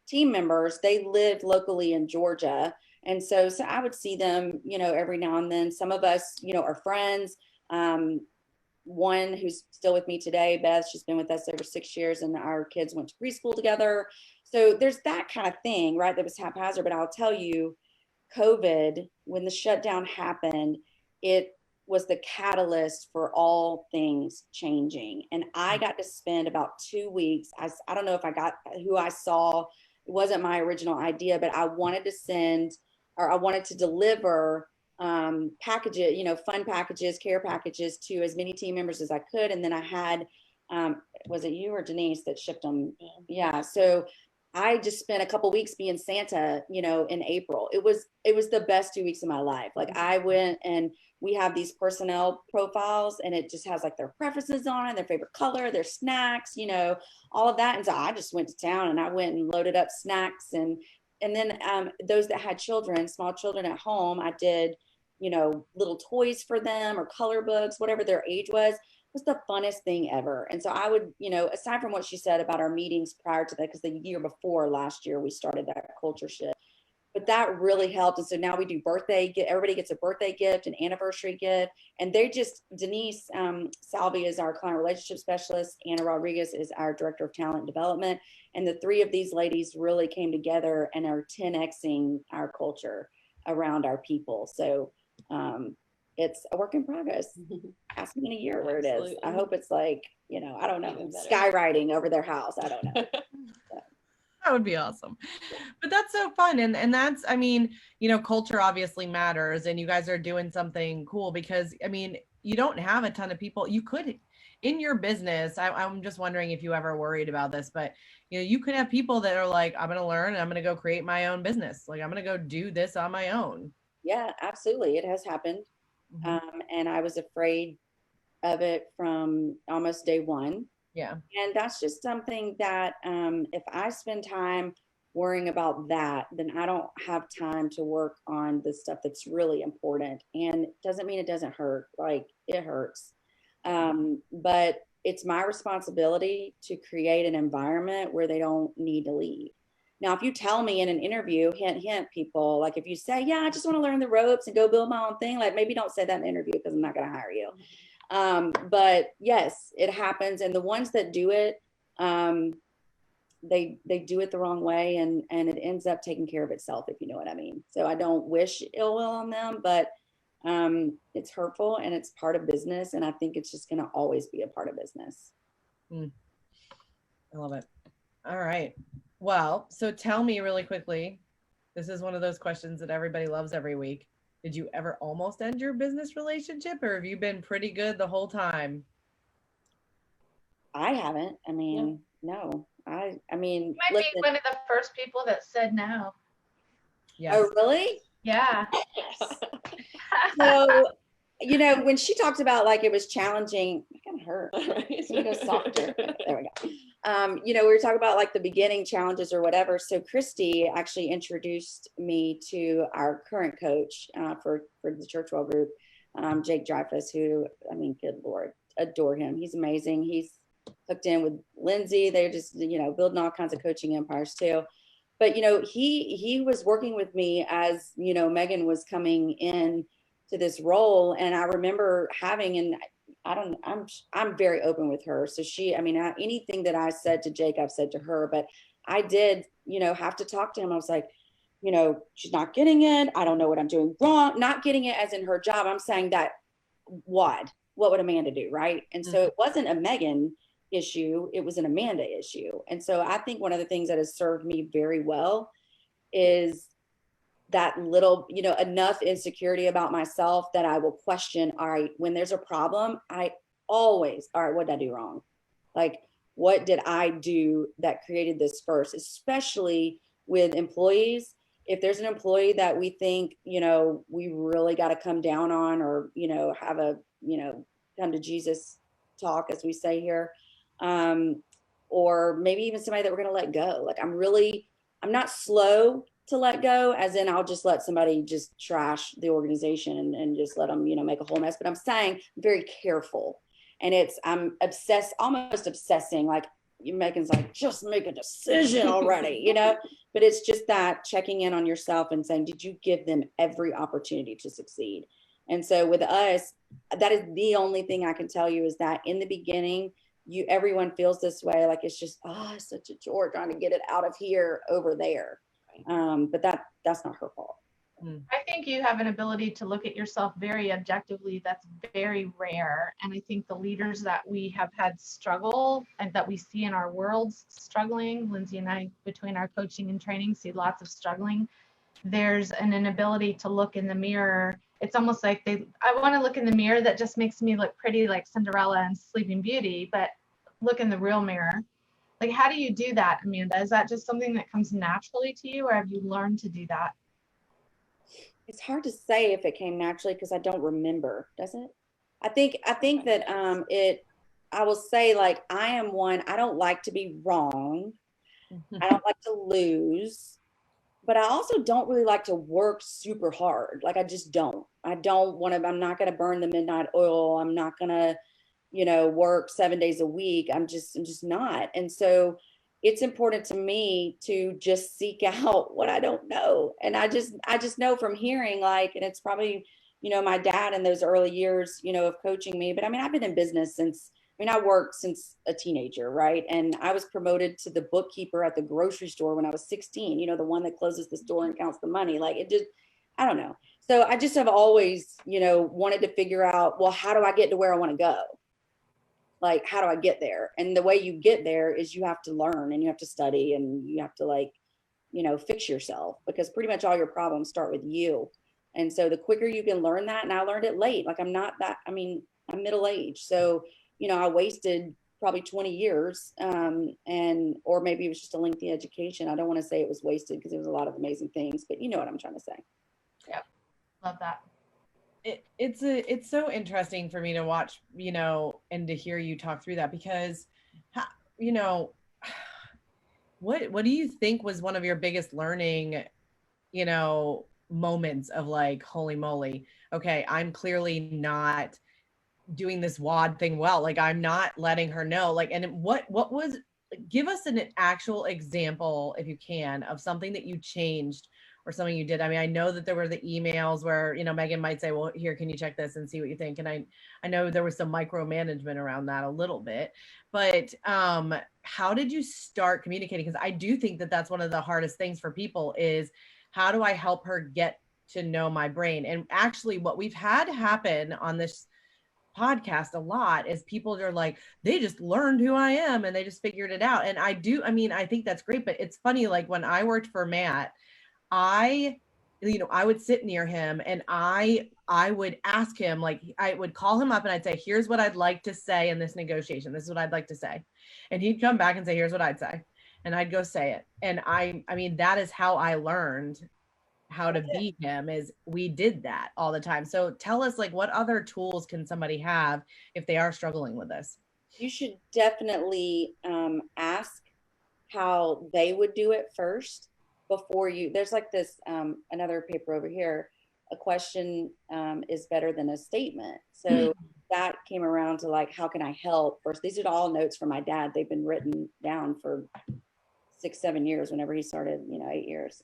team members, they lived locally in Georgia. And so I would see them, every now and then. Some of us, are friends. One who's still with me today, Beth, she's been with us over 6 years, and our kids went to preschool together. So there's that kind of thing, right? That was haphazard. But I'll tell you, COVID, when the shutdown happened, it was the catalyst for all things changing. And I got to spend about 2 weeks. I don't know if I got who I saw. It wasn't my original idea, but I wanted to deliver packages, fun packages, care packages to as many team members as I could. And then I had, was it you or Denise that shipped them? Yeah. So I just spent a couple weeks being Santa, in April. It was the best 2 weeks of my life. Like I went, and we have these personnel profiles, and it just has like their preferences on it, their favorite color, their snacks, all of that. And so I just went to town, and I went and loaded up snacks. And then those that had children, small children at home, I did, little toys for them or color books, whatever their age was. It was the funnest thing ever. And so I would, aside from what she said about our meetings prior to that, because the year before last year, we started that culture shift, but that really helped. And so now we do everybody gets a birthday gift, an anniversary gift. And Denise Salvi is our client relationship specialist. Anna Rodriguez is our director of talent development. And the three of these ladies really came together and are 10Xing our culture around our people. So it's a work in progress. Ask me in a year where it is. I hope it's like, I don't know, skywriting over their house. I don't know. That would be awesome. But that's so fun. And that's, I mean, culture obviously matters, and you guys are doing something cool because, I mean, you don't have a ton of people. You could, in your business, I'm just wondering if you ever worried about this, but, you could have people that are like, I'm going to learn, and I'm going to go create my own business. Like, I'm going to go do this on my own. Yeah, absolutely. It has happened. And I was afraid of it from almost day one. Yeah. And that's just something that if I spend time worrying about that, then I don't have time to work on the stuff that's really important. And it doesn't mean it doesn't hurt. Like, it hurts. But it's my responsibility to create an environment where they don't need to leave. Now, if you tell me in an interview, hint, hint, people, like if you say, yeah, I just want to learn the ropes and go build my own thing, like maybe don't say that in an interview because I'm not going to hire you. But yes, it happens. And the ones that do it, they do it the wrong way, and it ends up taking care of itself, if you know what I mean. So I don't wish ill will on them, but it's hurtful and it's part of business. And I think it's just going to always be a part of business. I love it. All right. Well, so tell me really quickly, this is one of those questions that everybody loves every week. Did you ever almost end your business relationship, or have you been pretty good the whole time? I haven't. I mean, no. I mean, you might be one of the first people that said no. Yes. Oh, really? Yeah. So, when she talked about like it was challenging, it kind of hurt. It's going to go softer. There we go. We were talking about like the beginning challenges or whatever. So Christy actually introduced me to our current coach for the Churchwell Group, Jake Dreyfus, who, I mean, good Lord, adore him. He's amazing. He's hooked in with Linzee. They're just, building all kinds of coaching empires too. But, he was working with me as, Megan was coming in to this role. And I remember I'm very open with her. So anything that I said to Jake, I've said to her, but I did, have to talk to him. I was like, she's not getting it. I don't know what I'm doing wrong. Not getting it as in her job. I'm saying that what would Amanda do? Right. And so it wasn't a Megan issue. It was an Amanda issue. And so I think one of the things that has served me very well is that little, enough insecurity about myself that I will question, all right, when there's a problem, I always, all right, what did I do wrong? Like, what did I do that created this first, especially with employees? If there's an employee that we think, we really got to come down on, or, have a, come to Jesus talk, as we say here, or maybe even somebody that we're going to let go. Like, I'm not slow to let go, as in I'll just let somebody just trash the organization and just let them, make a whole mess. But I'm saying I'm very careful. And I'm almost obsessing, like Megan's like, just make a decision already, but it's just that checking in on yourself and saying, did you give them every opportunity to succeed? And so with us, that is the only thing I can tell you, is that in the beginning, everyone feels this way. Like, it's just, it's such a chore trying to get it out of here over there. But that's not her fault. I think you have an ability to look at yourself very objectively. That's very rare. And I think the leaders that we have had struggle and that we see in our worlds struggling, Linzee and I, between our coaching and training, see lots of struggling. There's an inability to look in the mirror. It's almost like I want to look in the mirror that just makes me look pretty, like Cinderella and Sleeping Beauty, but look in the real mirror. Like, how do you do that, Amanda? Is that just something that comes naturally to you, or have you learned to do that? It's hard to say if it came naturally, because I don't remember. Does it? I think that I will say, like, I am one, I don't like to be wrong. I don't like to lose, but I also don't really like to work super hard. Like, I just don't. I'm not going to burn the midnight oil. I'm not going to, work 7 days a week. I'm just not. And so it's important to me to just seek out what I don't know. And I just know from hearing, like, and it's probably, my dad in those early years, of coaching me. But I mean, I've been in business I worked since a teenager, right? And I was promoted to the bookkeeper at the grocery store when I was 16, the one that closes the store and counts the money. Like, it just, I don't know. So I just have always, wanted to figure out, well, how do I get to where I want to go? Like, how do I get there? And the way you get there is you have to learn, and you have to study, and you have to, fix yourself, because pretty much all your problems start with you. And so the quicker you can learn that, and I learned it late, like, I'm middle-aged. So, I wasted probably 20 years, or maybe it was just a lengthy education. I don't want to say it was wasted, because it was a lot of amazing things, but you know what I'm trying to say. Yeah. Love that. It's so interesting for me to watch, and to hear you talk through that, because, what do you think was one of your biggest learning, moments of, like, holy moly, okay, I'm clearly not doing this WOD thing well. Like, I'm not letting her know, like, and what was, give us an actual example, if you can, of something that you changed or something you did. I mean, I know that there were the emails where, Megan might say, well, here, can you check this and see what you think? And I know there was some micromanagement around that a little bit, but how did you start communicating? Because I do think that that's one of the hardest things for people, is how do I help her get to know my brain? And actually what we've had happen on this podcast a lot is people are like, they just learned who I am and they just figured it out. And I think that's great, but it's funny, like, when I worked for Matt, I would sit near him and I would ask him, like, I would call him up and I'd say, here's what I'd like to say in this negotiation. This is what I'd like to say. And he'd come back and say, here's what I'd say. And I'd go say it. And I mean, that is how I learned how to be him, is we did that all the time. So tell us, like, what other tools can somebody have if they are struggling with this? You should definitely ask how they would do it first before there's like this, another paper over here, a question is better than a statement. So that came around to, like, how can I help first? These are all notes from my dad. They've been written down for 6-7 years, whenever he started, 8 years.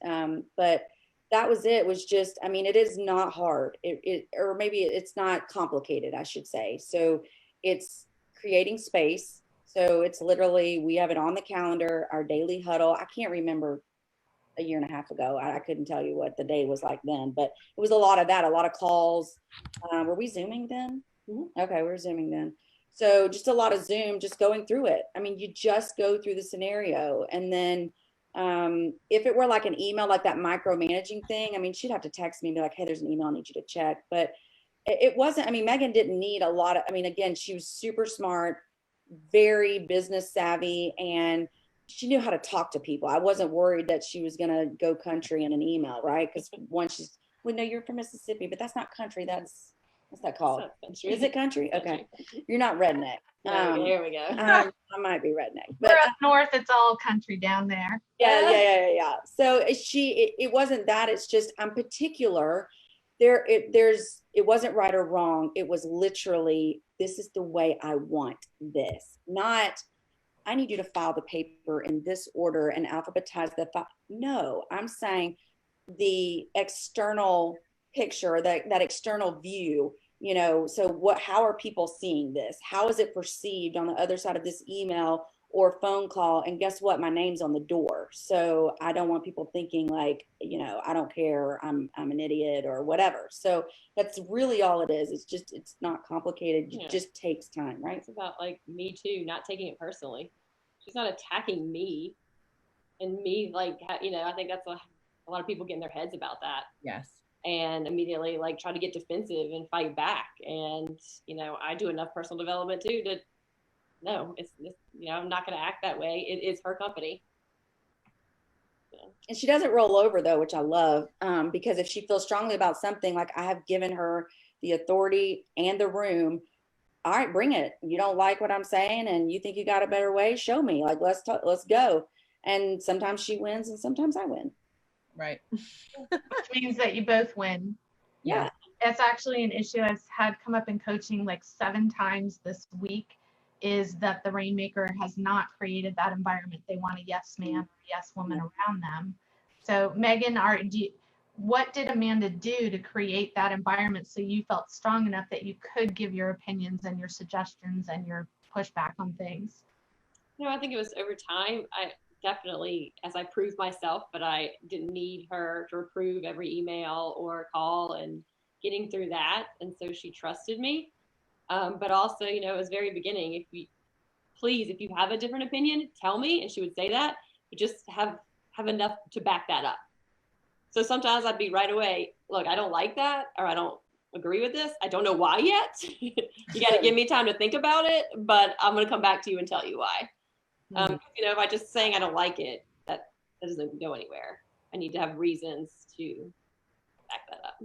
But that was just, I mean, it is not hard. Or maybe it's not complicated, I should say. So it's creating space. So it's literally, we have it on the calendar, our daily huddle. I can't remember a year and a half ago. I couldn't tell you what the day was like then, but it was a lot of that, a lot of calls. Were we Zooming then? Mm-hmm. Okay, we were Zooming then. So just a lot of Zoom, just going through it. I mean, you just go through the scenario, and then If it were like an email, like that micromanaging thing, I mean, she'd have to text me and be like, hey, there's an email I need you to check. But it wasn't, I mean, Megan didn't need a lot of, I mean, again, she was super smart, very business savvy, and she knew how to talk to people. I wasn't worried that she was going to go country in an email, right? Because once well, no, you're from Mississippi, but that's not country. What's that called? Is it country? Okay. You're not redneck. There we go. I might be redneck. But we're up north, it's all country down there. yeah. So it wasn't that. It's just I'm particular. It wasn't right or wrong. It was literally, this is the way I want this. Not, I need you to file the paper in this order and alphabetize the file. No, I'm saying the external picture, that external view, you know, so how are people seeing this? How is it perceived on the other side of this email or phone call? And guess what? My name's on the door. So I don't want people thinking like, you know, I don't care, I'm an idiot or whatever. So that's really all it is. It's not complicated. It just takes time, right? It's about like me too, not taking it personally. She's not attacking me and me, like, you know, I think that's a lot of people get in their heads about that. Yes. And immediately like try to get defensive and fight back. And, you know, I do enough personal development too to no, it's you know, I'm not going to act that way. It is her company. Yeah. And she doesn't roll over though, which I love, because if she feels strongly about something, like I have given her the authority and the room. All right, bring it. You don't like what I'm saying and you think you got a better way, show me. Like, let's talk, let's go. And sometimes she wins and sometimes I win. Right. Which means that you both win. Yeah. It's actually an issue I've had come up in coaching like 7 times this week, is that the Rainmaker has not created that environment. They want a yes man, yes woman around them. So Megan, what did Amanda do to create that environment so you felt strong enough that you could give your opinions and your suggestions and your pushback on things? No, I think it was over time. I definitely, as I proved myself, but I didn't need her to approve every email or call and getting through that. And so she trusted me. But also, you know, it was very beginning. If you have a different opinion, tell me. And she would say that, but just have enough to back that up. So sometimes I'd be right away, look, I don't like that, or I don't agree with this. I don't know why yet. You got to give me time to think about it, but I'm going to come back to you and tell you why. You know, if I just saying I don't like it, that doesn't go anywhere. I need to have reasons to back that up.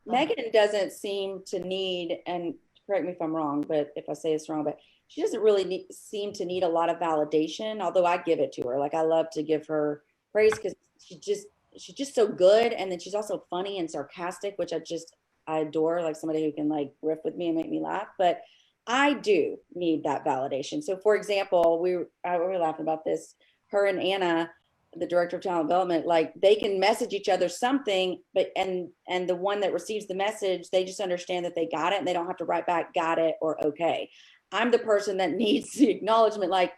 Megan doesn't seem to need, and correct me if I'm wrong, but if I say it's wrong, but she doesn't really seem to need a lot of validation, although I give it to her. Like I love to give her praise because she's just so good. And then she's also funny and sarcastic, which I adore, like somebody who can like riff with me and make me laugh. But I do need that validation. So for example, we were laughing about this, her and Anna, the director of talent development, like they can message each other something, but and the one that receives the message, they just understand that they got it and they don't have to write back got it or okay. I'm the person that needs the acknowledgement, like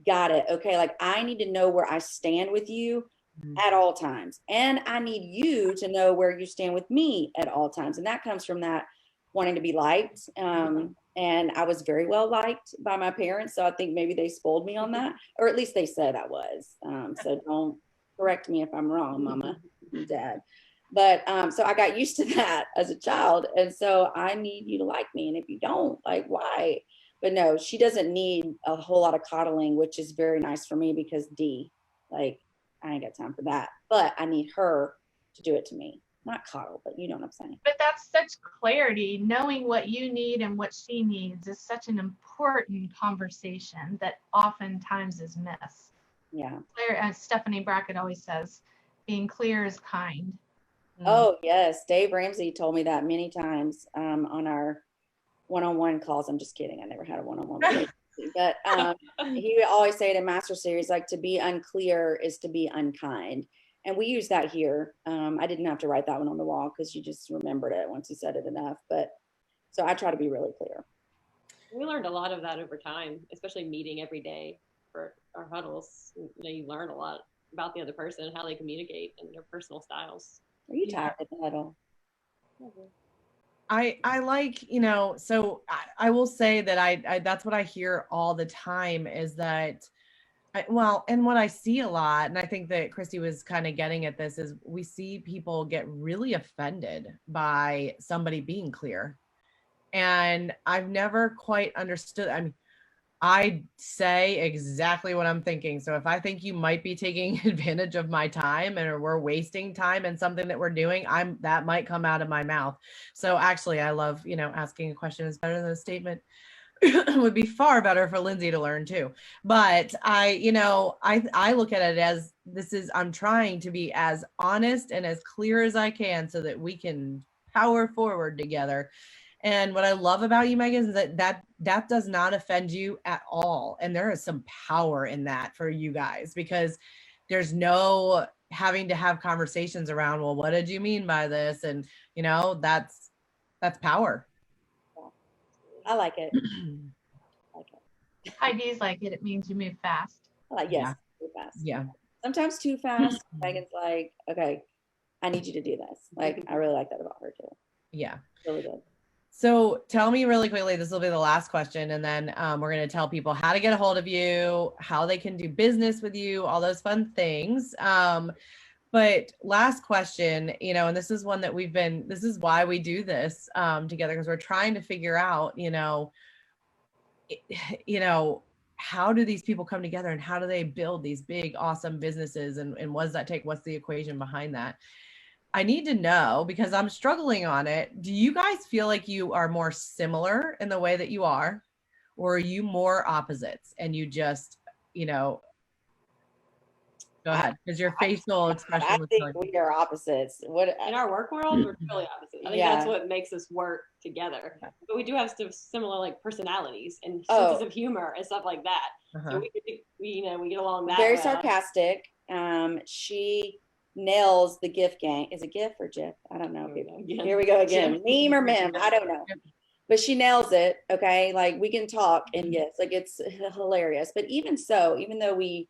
got it, okay, like I need to know where I stand with you at all times, and I need you to know where you stand with me at all times. And that comes from that wanting to be liked. And I was very well liked by my parents. So I think maybe they spoiled me on that, or at least they said I was. So don't correct me if I'm wrong, Mama and Dad. But so I got used to that as a child. And so I need you to like me. And if you don't, like, why? But no, she doesn't need a whole lot of coddling, which is very nice for me because like, I ain't got time for that. But I need her to do it to me. Not coddle, but you know what I'm saying. But that's such clarity. Knowing what you need and what she needs is such an important conversation that oftentimes is missed. Yeah. Clear, as Stephanie Brackett always says, being clear is kind. Oh, yes. Dave Ramsey told me that many times on our one-on-one calls. I'm just kidding. I never had a one-on-one with Dave. But he would always say it in Master Series, like to be unclear is to be unkind. And we use that here. I didn't have to write that one on the wall because you just remembered it once you said it enough. But so I try to be really clear. We learned a lot of that over time, especially meeting every day for our huddles. You know, you learn a lot about the other person, how they communicate, and their personal styles. Are you tired of the huddle? I like, you know, so I will say that I that's what I hear all the time is that Well, and what I see a lot, and I think that Christy was kind of getting at this, is we see people get really offended by somebody being clear. And I've never quite understood. I mean, I say exactly what I'm thinking. So if I think you might be taking advantage of my time and we're wasting time in something that we're doing, that might come out of my mouth. So actually, I love, asking a question is better than a statement. Would be far better for Linzee to learn too. But I look at it as I'm trying to be as honest and as clear as I can so that we can power forward together. And what I love about you, Megan, is that does not offend you at all. And there is some power in that for you guys, because there's no having to have conversations around, well, what did you mean by this? And that's power. I like it. Heidi's like it. It means you move fast. I like, yes, too fast. Yeah. Sometimes too fast. Megan's like, okay, I need you to do this. Like, I really like that about her too. Yeah. Really good. So tell me really quickly, this will be the last question, and then we're going to tell people how to get a hold of you, how they can do business with you, all those fun things. But last question, and this is one that this is why we do this together, because we're trying to figure out, how do these people come together and how do they build these big, awesome businesses? And what does that take? What's the equation behind that? I need to know, because I'm struggling on it. Do you guys feel like you are more similar in the way that you are, or are you more opposites and you just, go ahead, because your facial expression I was think like, we are opposites. In our work world, we're totally opposite. I think that's what makes us work together. But we do have similar like personalities and senses of humor and stuff like that. So we get along that very well. sarcastic. She nails the GIF gang. Is it GIF or GIF? I don't know. Here we go again. Meme or meme? I don't know. But she nails it. Okay, like we can talk in GIFs. Like it's hilarious. But even so, even though we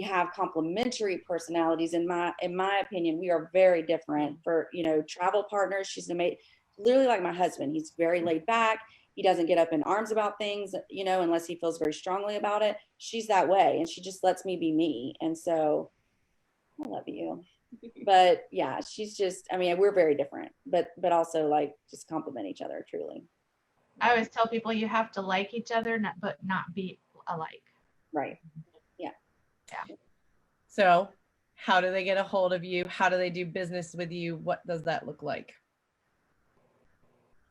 have complementary personalities, in my opinion, we are very different. For travel partners, she's literally like my husband. He's very laid back. He doesn't get up in arms about things, unless he feels very strongly about it. She's that way, and she just lets me be me. And so I love you. But yeah, she's just, we're very different, but also like just complement each other truly. I always tell people you have to like each other, but not be alike. Right. Yeah. So how do they get a hold of you? How do they do business with you? What does that look like?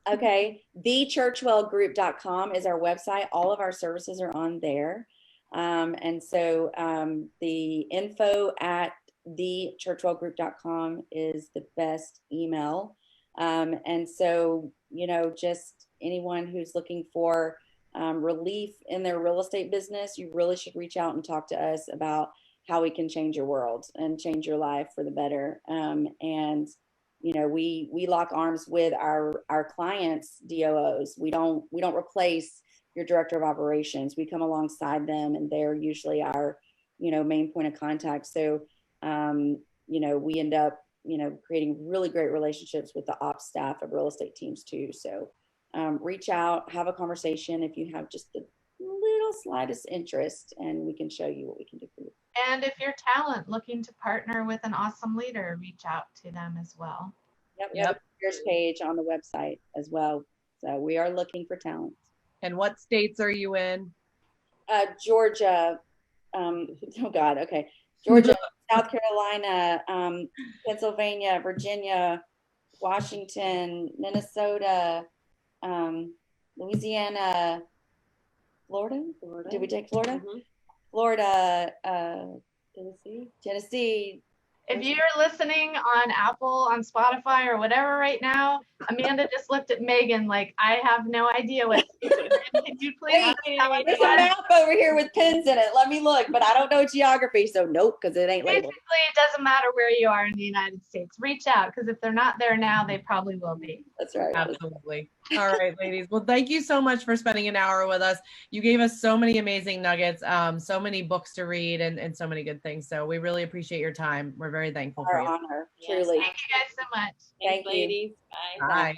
Okay. TheChurchwellGroup.com is our website. All of our services are on there. And so the info at TheChurchwellGroup.com is the best email. And so, just anyone who's looking for relief in their real estate business, you really should reach out and talk to us about how we can change your world and change your life for the better. And we lock arms with our clients' DOOs. We don't replace your director of operations. We come alongside them, and they're usually our main point of contact. So we end up creating really great relationships with the ops staff of real estate teams too. So reach out, have a conversation if you have just the little slightest interest, and we can show you what we can do for you. And if you're talent looking to partner with an awesome leader, reach out to them as well. Yep. We have a careers page on the website as well. So we are looking for talent. And what states are you in? Georgia. Oh God. Okay. Georgia, South Carolina, Pennsylvania, Virginia, Washington, Minnesota, Louisiana, Florida. Did we take Florida? Mm-hmm. Florida, Tennessee. If you're listening on Apple, on Spotify, or whatever right now, Amanda just looked at Megan like, I have no idea what to do. Can you please? There's a map over here with pins in it. Let me look, but I don't know geography, so nope, because it ain't labeled. Basically, it doesn't matter where you are in the United States. Reach out, because if they're not there now, they probably will be. That's right. Absolutely. All right, ladies. Well, thank you so much for spending an hour with us. You gave us so many amazing nuggets, so many books to read, and so many good things. So we really appreciate your time. We're very thankful for Our you. honor, Yes, truly. Thank you guys so much. Thank you. Ladies. Bye. Bye.